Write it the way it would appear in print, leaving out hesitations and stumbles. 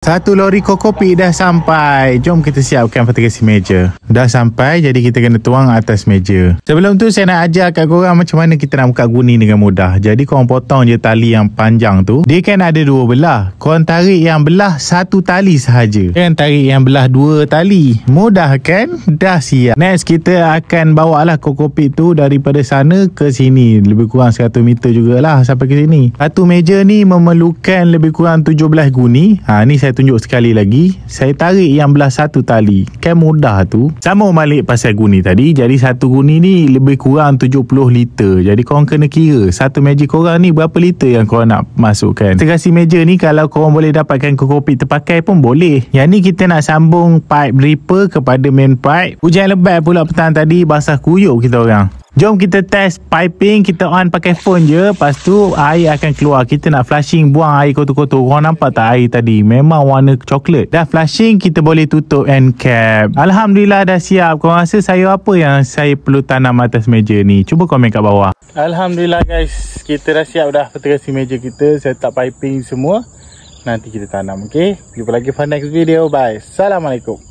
Satu lori kokopi dah sampai. Jom kita siapkan fatigasi meja. Dah sampai, jadi kita kena tuang atas meja. Sebelum tu saya nak ajar kat korang macam mana kita nak buka guni dengan mudah. Jadi korang potong je tali yang panjang tu. Dia kan ada dua belah. Korang tarik yang belah satu tali sahaja. Jangan tarik yang belah dua tali. Mudah kan? Dah siap. Next kita akan bawa lah kokopi tu daripada sana ke sini. Lebih kurang 100 meter jugalah sampai ke sini. Satu meja ni memerlukan lebih kurang 17 guni. Ni saya tunjuk sekali lagi. Saya tarik yang belah satu tali. Kan mudah tu. Sama balik pasal guni tadi. Jadi satu guni ni lebih kurang 70 liter. Jadi korang kena kira satu meja korang ni berapa liter yang korang nak masukkan. Fatigasi meja ni kalau korang boleh dapatkan kokopit terpakai pun boleh. Yang ni kita nak sambung pipe dripper kepada main pipe. Hujan lebat pula petang tadi, basah kuyup kita orang. Jom kita test piping. Kita on pakai phone je. Lepas tu air akan keluar. Kita nak flushing, buang air kotor-kotor. Korang nampak tak air tadi? Memang warna coklat. Dah flushing, kita boleh tutup end cap. Alhamdulillah dah siap. Korang rasa saya apa yang saya perlu tanam atas meja ni? Cuba komen kat bawah. Alhamdulillah guys, kita dah siap dah fatigasi meja kita. Set up piping semua. Nanti kita tanam, okay? Jumpa lagi for next video. Bye. Assalamualaikum.